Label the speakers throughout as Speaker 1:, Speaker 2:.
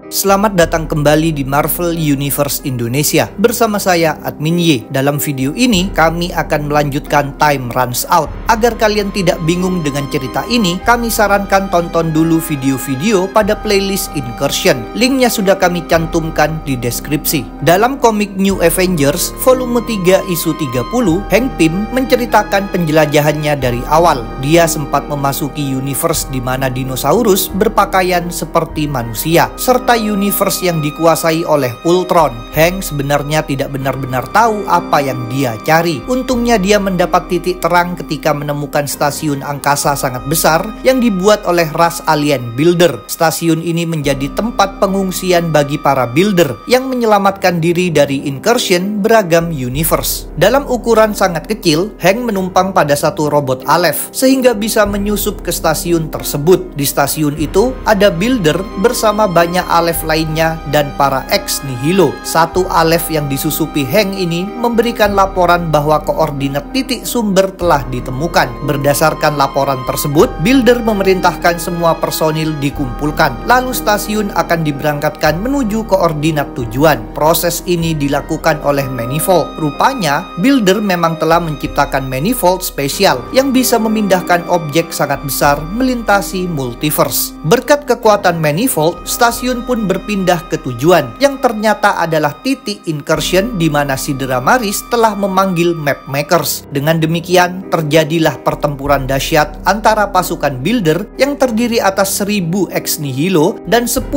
Speaker 1: Selamat datang kembali di Marvel Universe Indonesia. Bersama saya, Admin Y. Dalam video ini, kami akan melanjutkan Time Runs Out. Agar kalian tidak bingung dengan cerita ini, kami sarankan tonton dulu video-video pada playlist Incursion. Linknya sudah kami cantumkan di deskripsi. Dalam komik New Avengers, volume 3 isu 30, Hank Pym menceritakan penjelajahannya dari awal. Dia sempat memasuki universe di mana dinosaurus berpakaian seperti manusia, serta universe yang dikuasai oleh Ultron. Hank sebenarnya tidak benar-benar tahu apa yang dia cari. Untungnya dia mendapat titik terang ketika menemukan stasiun angkasa sangat besar yang dibuat oleh ras alien Builder. Stasiun ini menjadi tempat pengungsian bagi para Builder yang menyelamatkan diri dari incursion beragam universe. Dalam ukuran sangat kecil, Hank menumpang pada satu robot Aleph sehingga bisa menyusup ke stasiun tersebut. Di stasiun itu ada Builder bersama banyak Aleph lainnya dan para ex nihilo. Satu Aleph yang disusupi Hank ini memberikan laporan bahwa koordinat titik sumber telah ditemukan. Berdasarkan laporan tersebut, Builder memerintahkan semua personil dikumpulkan. Lalu stasiun akan diberangkatkan menuju koordinat tujuan. Proses ini dilakukan oleh Manifold. Rupanya, Builder memang telah menciptakan Manifold spesial yang bisa memindahkan objek sangat besar melintasi multiverse. Berkat kekuatan Manifold, stasiun pun berpindah ke tujuan yang ternyata adalah titik incursion di mana si Dramaris telah memanggil Mapmakers. Dengan demikian, terjadilah pertempuran dahsyat antara pasukan Builder yang terdiri atas 1000 ex nihilo dan 10.000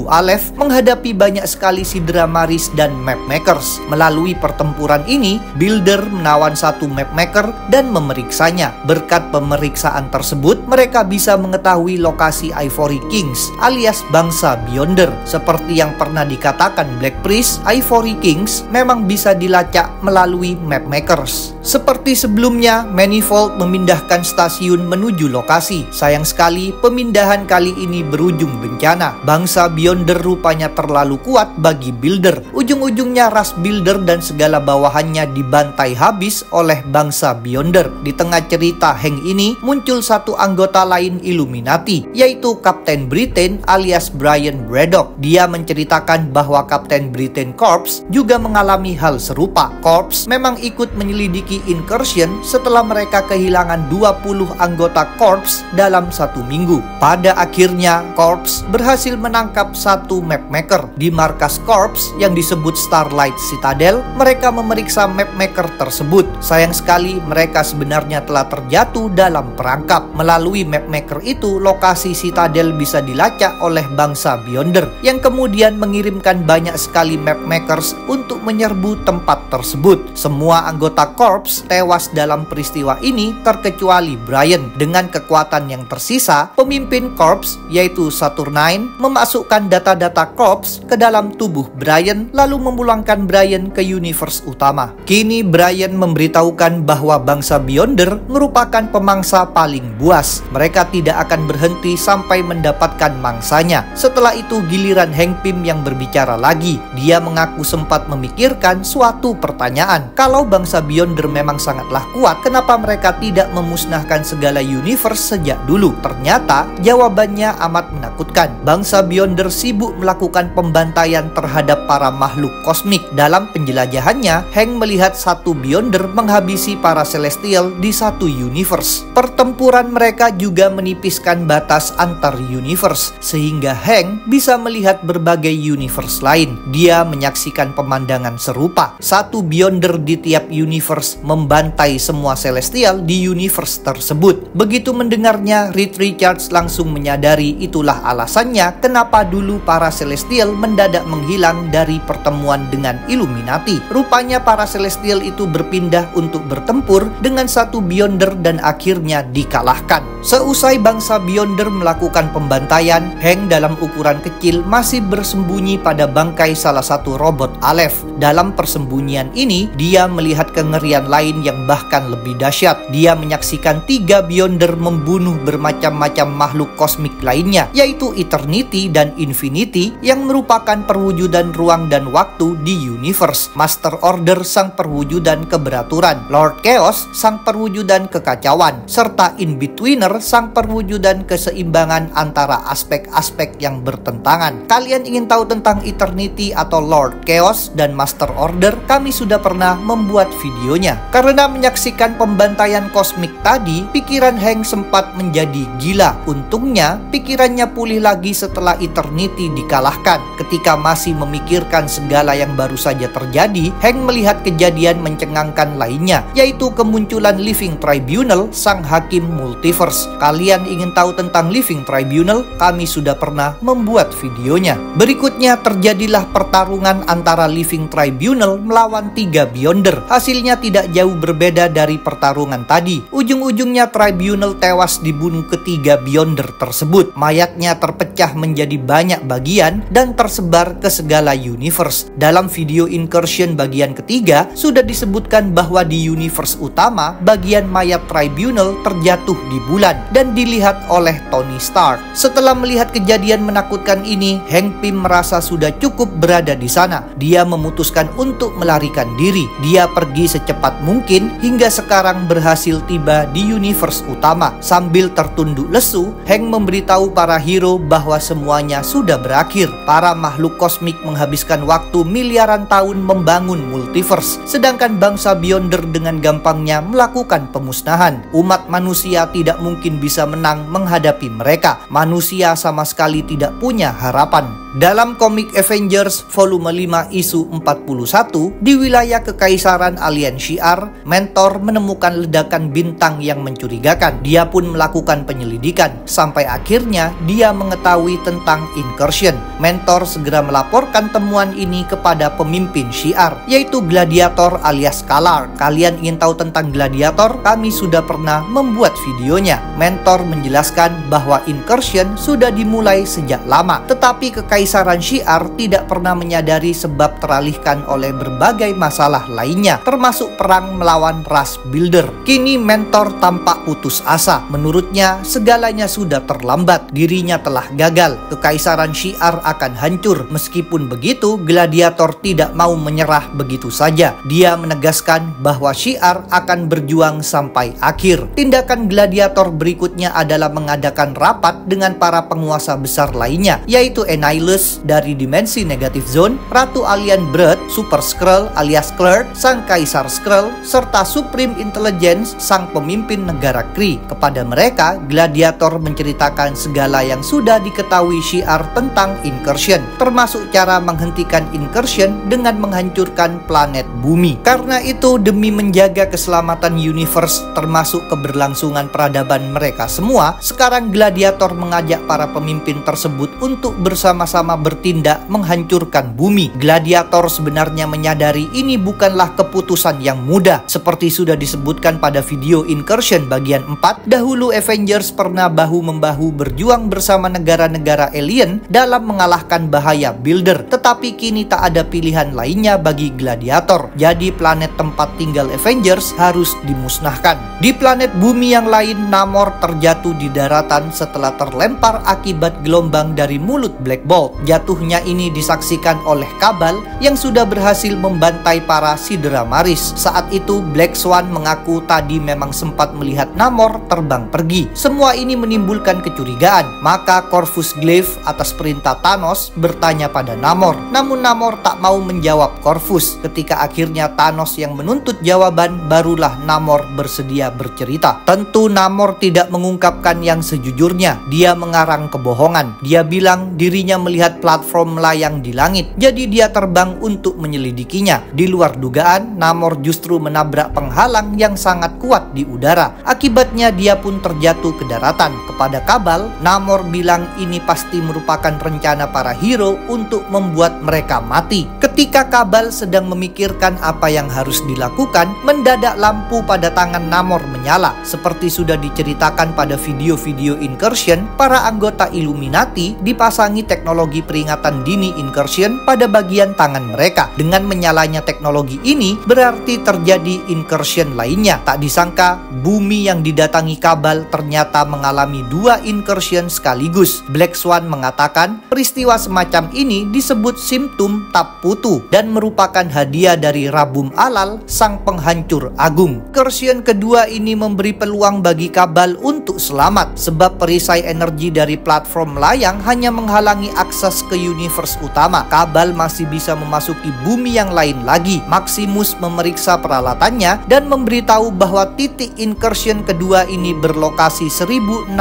Speaker 1: Aleph menghadapi banyak sekali si Dramaris dan Mapmakers. Melalui pertempuran ini, Builder menawan satu Mapmaker dan memeriksanya. Berkat pemeriksaan tersebut, mereka bisa mengetahui lokasi Ivory Kings alias bangsa Beyonder. Seperti yang pernah dikatakan Black Priest, Ivory Kings memang bisa dilacak melalui Mapmakers. Seperti sebelumnya, Manifold memindahkan stasiun menuju lokasi. Sayang sekali, pemindahan kali ini berujung bencana. Bangsa Beyonder rupanya terlalu kuat bagi Builder. Ujung-ujungnya ras Builder dan segala bawahannya dibantai habis oleh bangsa Beyonder. Di tengah cerita Hank ini, muncul satu anggota lain Illuminati, yaitu Kapten Britain alias Brian Braddock. Dia menceritakan bahwa Kapten Britain Corps juga mengalami hal serupa. Corps memang ikut menyelidiki incursion setelah mereka kehilangan 20 anggota Corps dalam satu minggu. Pada akhirnya, Corps berhasil menangkap satu Mapmaker. Di markas Corps yang disebut Starlight Citadel, mereka memeriksa Mapmaker tersebut. Sayang sekali, mereka sebenarnya telah terjatuh dalam perangkap. Melalui Mapmaker itu, lokasi Citadel bisa dilacak oleh bangsa Beyonder yang kemudian mengirimkan banyak sekali Mapmakers untuk menyerbu tempat tersebut. Semua anggota Corps tewas dalam peristiwa ini terkecuali Brian. Dengan kekuatan yang tersisa, pemimpin Corps yaitu Saturnine memasukkan data-data Corps ke dalam tubuh Brian lalu memulangkan Brian ke universe utama. Kini Brian memberitahukan bahwa bangsa Beyonder merupakan pemangsa paling buas. Mereka tidak akan berhenti sampai mendapatkan mangsanya. Setelah itu giliran Hank Pym yang berbicara lagi. Dia mengaku sempat memikirkan suatu pertanyaan. Kalau bangsa Beyonder memang sangatlah kuat, kenapa mereka tidak memusnahkan segala universe sejak dulu? Ternyata jawabannya amat menakutkan. Bangsa Beyonder sibuk melakukan pembantaian terhadap para makhluk kosmik. Dalam penjelajahannya, Hank melihat satu Beyonder menghabisi para Celestial di satu universe. Pertempuran mereka juga menipiskan batas antar universe, sehingga Hank bisa melihat berbagai universe lain. Dia menyaksikan pemandangan serupa. Satu Beyonder di tiap universe membantai semua Celestial di universe tersebut. Begitu mendengarnya, Reed Richards langsung menyadari itulah alasannya kenapa dulu para Celestial mendadak menghilang dari pertemuan dengan Illuminati. Rupanya para Celestial itu berpindah untuk bertempur dengan satu Beyonder dan akhirnya dikalahkan. Seusai bangsa Beyonder melakukan pembantaian, Hank dalam ukuran kecil masih bersembunyi pada bangkai salah satu robot Aleph. Dalam persembunyian ini, dia melihat kengerian lain yang bahkan lebih dahsyat. Dia menyaksikan 3 Beyonder membunuh bermacam-macam makhluk kosmik lainnya, yaitu Eternity dan Infinity yang merupakan perwujudan ruang dan waktu di universe. Master Order sang perwujudan keberaturan, Lord Chaos sang perwujudan kekacauan, serta In-Betweener sang perwujudan keseimbangan antara aspek-aspek yang bertentangan. tangan. Kalian ingin tahu tentang Eternity atau Lord Chaos dan Master Order? Kami sudah pernah membuat videonya. Karena menyaksikan pembantaian kosmik tadi, pikiran Hank sempat menjadi gila. Untungnya, pikirannya pulih lagi setelah Eternity dikalahkan. Ketika masih memikirkan segala yang baru saja terjadi, Hank melihat kejadian mencengangkan lainnya, yaitu kemunculan Living Tribunal, sang hakim multiverse. Kalian ingin tahu tentang Living Tribunal? Kami sudah pernah membuat videonya. Berikutnya terjadilah pertarungan antara Living Tribunal melawan 3 Beyonder. Hasilnya tidak jauh berbeda dari pertarungan tadi. Ujung-ujungnya Tribunal tewas dibunuh ketiga Beyonder tersebut. Mayatnya terpecah menjadi banyak bagian dan tersebar ke segala universe. Dalam video Incursion bagian ketiga, sudah disebutkan bahwa di universe utama, bagian mayat Tribunal terjatuh di bulan dan dilihat oleh Tony Stark. Setelah melihat kejadian menakutkan ini, Hank Pym merasa sudah cukup berada di sana. Dia memutuskan untuk melarikan diri. Dia pergi secepat mungkin hingga sekarang berhasil tiba di universe utama. Sambil tertunduk lesu, Hank memberitahu para hero bahwa semuanya sudah berakhir. Para makhluk kosmik menghabiskan waktu miliaran tahun membangun multiverse, sedangkan bangsa Beyonder dengan gampangnya melakukan pemusnahan. Umat manusia tidak mungkin bisa menang menghadapi mereka. Manusia sama sekali tidak punya harapan. Dalam komik Avengers volume 5 isu 41, di wilayah kekaisaran alien Shi'ar, Mentor menemukan ledakan bintang yang mencurigakan. Dia pun melakukan penyelidikan. Sampai akhirnya dia mengetahui tentang Incursion. Mentor segera melaporkan temuan ini kepada pemimpin Shi'ar, yaitu Gladiator alias Kalar. Kalian ingin tahu tentang Gladiator? Kami sudah pernah membuat videonya. Mentor menjelaskan bahwa Incursion sudah dimulai sejak lama, tetapi kekaisaran Shi'ar tidak pernah menyadari sebab teralihkan oleh berbagai masalah lainnya, termasuk perang melawan ras Builder. Kini Mentor tampak putus asa. Menurutnya, segalanya sudah terlambat. Dirinya telah gagal. Kekaisaran Shi'ar akan hancur. Meskipun begitu, Gladiator tidak mau menyerah begitu saja. Dia menegaskan bahwa Shi'ar akan berjuang sampai akhir. Tindakan Gladiator berikutnya adalah mengadakan rapat dengan para penguasa besar lainnya, yaitu Annihilus dari dimensi Negative Zone, Ratu Alien Brood, Super Skrull alias Kl'rt, sang Kaisar Skrull, serta Supreme Intelligence, sang pemimpin negara Kree. Kepada mereka, Gladiator menceritakan segala yang sudah diketahui Shi'ar tentang Incursion, termasuk cara menghentikan Incursion dengan menghancurkan planet bumi. Karena itu, demi menjaga keselamatan universe termasuk keberlangsungan peradaban mereka semua, sekarang Gladiator mengajak para pemimpin tersebut untuk bersama-sama bertindak menghancurkan bumi. Gladiator sebenarnya menyadari ini bukanlah keputusan yang mudah. Seperti sudah disebutkan pada video Incursion bagian 4, dahulu Avengers pernah bahu-membahu berjuang bersama negara-negara alien dalam mengalahkan bahaya Builder. Tetapi kini tak ada pilihan lainnya bagi Gladiator. Jadi planet tempat tinggal Avengers harus dimusnahkan. Di planet bumi yang lain, Namor terjatuh di daratan setelah terlempar akibat gelombang dari mulut Black Bolt. Jatuhnya ini disaksikan oleh Kabal yang sudah berhasil membantai para Sidra Maris. Saat itu Black Swan mengaku tadi memang sempat melihat Namor terbang pergi. Semua ini menimbulkan kecurigaan. Maka Corvus Glaive atas perintah Thanos bertanya pada Namor. Namun Namor tak mau menjawab Corvus. Ketika akhirnya Thanos yang menuntut jawaban, barulah Namor bersedia bercerita. Tentu Namor tidak mengungkapkan yang sejujurnya. Dia mengarang kebohongan. Dia bilang dirinya melihat platform melayang di langit, jadi dia terbang untuk menyelidikinya. Di luar dugaan, Namor justru menabrak penghalang yang sangat kuat di udara. Akibatnya dia pun terjatuh ke daratan. Kepada Kabal, Namor bilang ini pasti merupakan rencana para hero untuk membuat mereka mati. Ketika Kabal sedang memikirkan apa yang harus dilakukan, mendadak lampu pada tangan Namor menyala. Seperti sudah diceritakan pada video-video Incursion, para anggota Illuminati dipasangi teknologi peringatan dini Incursion pada bagian tangan mereka. Dengan menyalanya teknologi ini, berarti terjadi Incursion lainnya. Tak disangka, bumi yang didatangi Kabal ternyata mengalami 2 Incursion sekaligus. Black Swan mengatakan, peristiwa semacam ini disebut simptom Taputu dan merupakan hadiah dari Rabum Alal, sang penghancur agung. Incursion kedua ini memberi peluang bagi Kabal untuk selamat, sebab perisai energi dari platform layang hanya menghalangi akses akses ke universe utama. Cabal masih bisa memasuki bumi yang lain lagi. Maximus memeriksa peralatannya dan memberitahu bahwa titik incursion kedua ini berlokasi 1600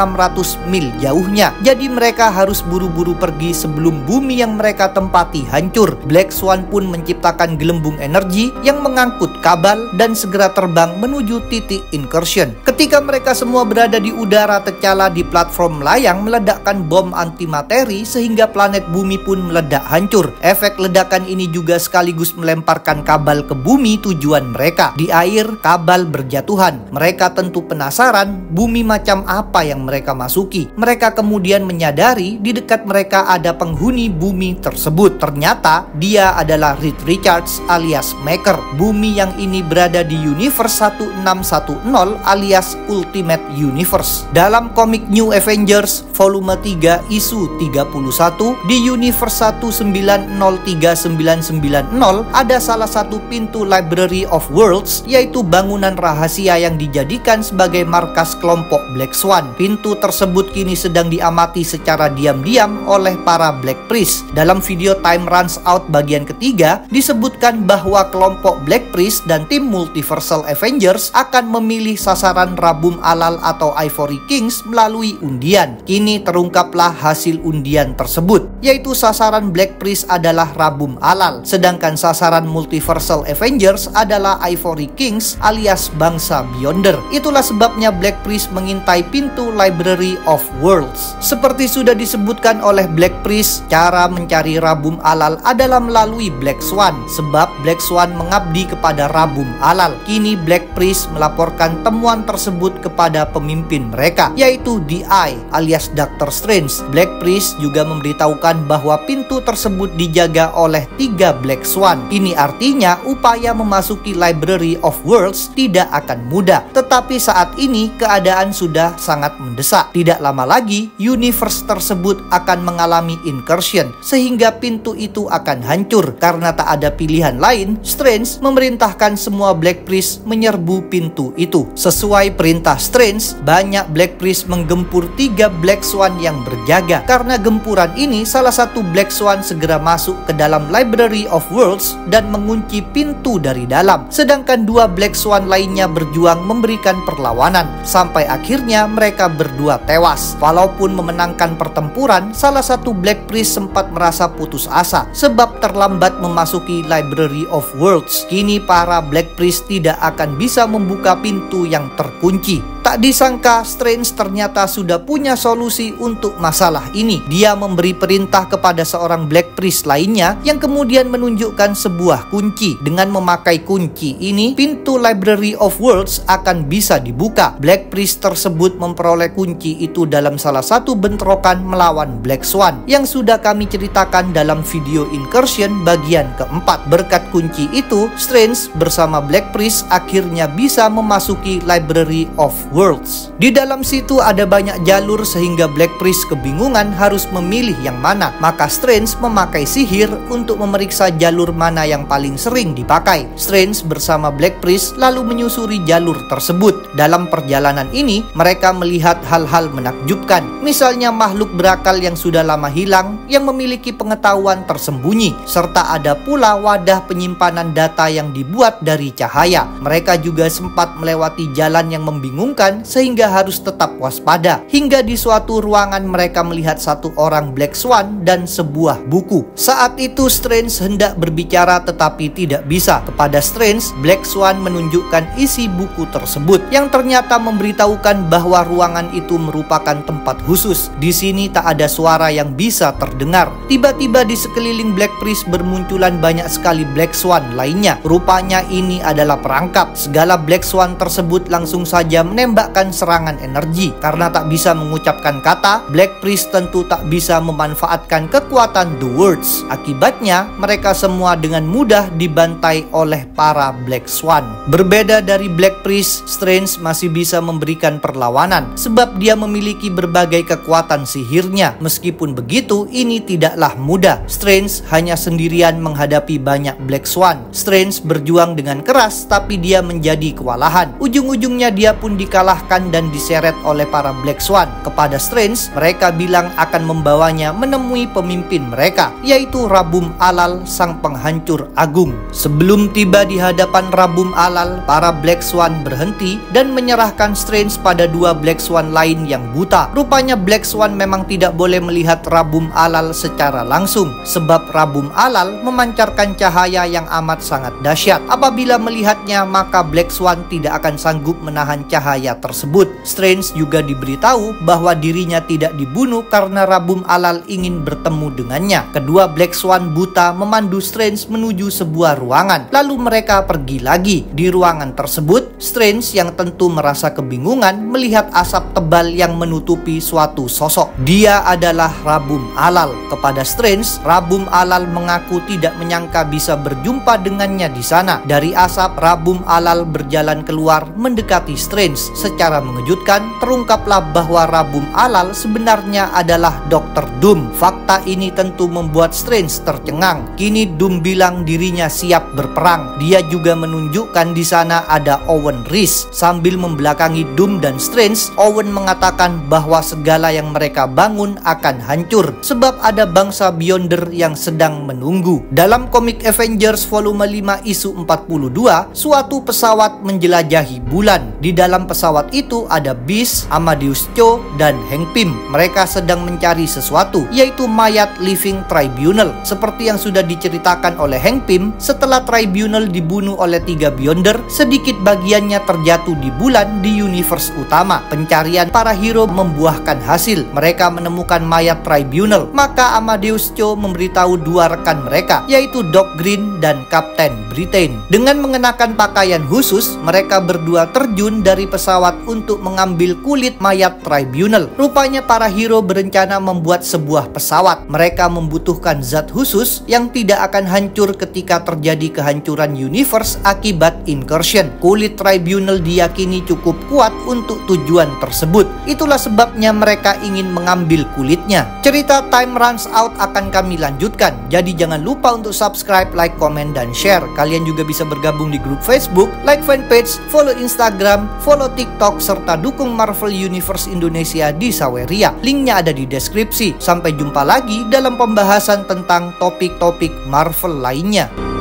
Speaker 1: mil jauhnya. Jadi mereka harus buru-buru pergi sebelum bumi yang mereka tempati hancur. Black Swan pun menciptakan gelembung energi yang mengangkut Cabal dan segera terbang menuju titik incursion. Ketika mereka semua berada di udara, T'Challa di platform layang meledakkan bom antimateri sehingga planet bumi pun meledak hancur. Efek ledakan ini juga sekaligus melemparkan Cabal ke bumi tujuan mereka. Di air, Cabal berjatuhan. Mereka tentu penasaran bumi macam apa yang mereka masuki. Mereka kemudian menyadari di dekat mereka ada penghuni bumi tersebut. Ternyata dia adalah Reed Richards alias Maker. Bumi yang ini berada di Universe 1610 alias Ultimate Universe. Dalam komik New Avengers volume 3 isu 31 di Universe 1903-990 ada salah satu pintu Library of Worlds, yaitu bangunan rahasia yang dijadikan sebagai markas kelompok Black Swan. Pintu tersebut kini sedang diamati secara diam-diam oleh para Black Priest. Dalam video Time Runs Out bagian ketiga disebutkan bahwa kelompok Black Priest dan tim Multiversal Avengers akan memilih sasaran Rabum Alal atau Ivory Kings melalui undian. Kini terungkaplah hasil undian tersebut, yaitu sasaran Black Priest adalah Rabum Alal, sedangkan sasaran Multiversal Avengers adalah Ivory Kings alias bangsa Beyonder. Itulah sebabnya Black Priest mengintai pintu Library of Worlds. Seperti sudah disebutkan oleh Black Priest, cara mencari Rabum Alal adalah melalui Black Swan, sebab Black Swan mengabdi kepada Rabum Alal. Kini Black Priest melaporkan temuan tersebut kepada pemimpin mereka, yaitu The-Eye alias Doctor Strange. Black Priest juga memberitahukan bahwa pintu tersebut dijaga oleh 3 Black Swan. Ini artinya upaya memasuki Library of Worlds tidak akan mudah. Tetapi saat ini keadaan sudah sangat mendesak. Tidak lama lagi universe tersebut akan mengalami incursion, sehingga pintu itu akan hancur. Karena tak ada pilihan lain, Strange memerintahkan semua Black Priest menyerbu pintu itu. Sesuai perintah Strange, banyak Black Priest menggempur 3 Black Swan yang berjaga. Karena gempuran ini, salah satu Black Swan segera masuk ke dalam Library of Worlds dan mengunci pintu dari dalam. Sedangkan 2 Black Swan lainnya berjuang memberikan perlawanan. Sampai akhirnya mereka berdua tewas. Walaupun memenangkan pertempuran, salah satu Black Priest sempat merasa putus asa sebab terlambat memasuki Library of Worlds. Kini para Black Priest tidak akan bisa membuka pintu yang terkunci. Tak disangka Strange ternyata sudah punya solusi untuk masalah ini. Dia memberi perintah kepada seorang Black Priest lainnya yang kemudian menunjukkan sebuah kunci. Dengan memakai kunci ini, pintu Library of Worlds akan bisa dibuka. Black Priest tersebut memperoleh kunci itu dalam salah satu bentrokan melawan Black Swan yang sudah kami ceritakan dalam video Incursion bagian keempat. Berkat kunci itu, Strange bersama Black Priest akhirnya bisa memasuki Library of Worlds. Di dalam situ ada banyak jalur sehingga Black Priest kebingungan harus memilih yang mana. Maka Strange memakai sihir untuk memeriksa jalur mana yang paling sering dipakai. Strange bersama Black Priest lalu menyusuri jalur tersebut. Dalam perjalanan ini, mereka melihat hal-hal menakjubkan. Misalnya makhluk berakal yang sudah lama hilang yang memiliki pengetahuan tersembunyi, serta ada pula wadah penyimpanan data yang dibuat dari cahaya. Mereka juga sempat melewati jalan yang membingungkan sehingga harus tetap waspada. Hingga di suatu ruangan mereka melihat satu orang Black Swan dan sebuah buku. Saat itu Strange hendak berbicara tetapi tidak bisa. Kepada Strange, Black Swan menunjukkan isi buku tersebut yang ternyata memberitahukan bahwa ruangan itu merupakan tempat khusus. Di sini tak ada suara yang bisa terdengar. Tiba-tiba di sekeliling Black Priest bermunculan banyak sekali Black Swan lainnya. Rupanya ini adalah perangkap. Segala Black Swan tersebut langsung saja menembakkan serangan energi. Karena tak bisa mengucapkan kata, Black Priest tentu tak bisa memanfaatkan kekuatan The Words. Akibatnya, mereka semua dengan mudah dibantai oleh para Black Swan. Berbeda dari Black Priest, Strange masih bisa memberikan perlawanan sebab dia memiliki berbagai kekuatan sihirnya. Meskipun begitu, ini tidaklah mudah. Strange hanya sendirian menghadapi banyak Black Swan. Strange berjuang dengan keras tapi dia menjadi kewalahan. Ujung-ujungnya dia pun dikalahkan diserahkan dan diseret oleh para Black Swan kepada Strange. Mereka bilang akan membawanya menemui pemimpin mereka, yaitu Rabum Alal, sang penghancur agung. Sebelum tiba di hadapan Rabum Alal, para Black Swan berhenti dan menyerahkan Strange pada dua Black Swan lain yang buta. Rupanya Black Swan memang tidak boleh melihat Rabum Alal secara langsung, sebab Rabum Alal memancarkan cahaya yang amat sangat dahsyat. Apabila melihatnya, maka Black Swan tidak akan sanggup menahan cahaya tersebut. Strange juga diberitahu bahwa dirinya tidak dibunuh karena Rabum Alal ingin bertemu dengannya. Kedua Black Swan buta memandu Strange menuju sebuah ruangan, lalu mereka pergi lagi. Di ruangan tersebut, Strange yang tentu merasa kebingungan melihat asap tebal yang menutupi suatu sosok. Dia adalah Rabum Alal. Kepada Strange, Rabum Alal mengaku tidak menyangka bisa berjumpa dengannya di sana. Dari asap, Rabum Alal berjalan keluar mendekati Strange. Secara mengejutkan, terungkaplah bahwa Rabum Alal sebenarnya adalah Dr. Doom. Fakta ini tentu membuat Strange tercengang. Kini Doom bilang dirinya siap berperang. Dia juga menunjukkan di sana ada Owen Reece. Sambil membelakangi Doom dan Strange, Owen mengatakan bahwa segala yang mereka bangun akan hancur sebab ada bangsa Beyonder yang sedang menunggu. Dalam komik Avengers volume 5 isu 42, suatu pesawat menjelajahi bulan. Di dalam pesawat itu ada Beast, Amadeus Cho, dan Hank Pym. Mereka sedang mencari sesuatu, yaitu mayat Living Tribunal. Seperti yang sudah diceritakan oleh Hank Pym, setelah Tribunal dibunuh oleh 3 Beyonder, sedikit bagiannya terjatuh di bulan di universe utama. Pencarian para hero membuahkan hasil. Mereka menemukan mayat Tribunal. Maka Amadeus Cho memberitahu dua rekan mereka, yaitu Doc Green dan Kapten Britain. Dengan mengenakan pakaian khusus, mereka berdua terjun dari pesawat untuk mengambil kulit mayat Tribunal. Rupanya para hero berencana membuat sebuah pesawat. Mereka membutuhkan zat khusus yang tidak akan hancur ketika terjadi kehancuran universe akibat incursion. Kulit Tribunal diyakini cukup kuat untuk tujuan tersebut. Itulah sebabnya mereka ingin mengambil kulitnya. Cerita Time Runs Out akan kami lanjutkan. Jadi jangan lupa untuk subscribe, like, komen, dan share. Kalian juga bisa bergabung di grup Facebook, like fanpage, follow Instagram, follow TikTok, serta dukung Marvel Universe Indonesia di Saweria. Linknya ada di deskripsi. Sampai jumpa lagi dalam pembahasan tentang topik-topik Marvel lainnya.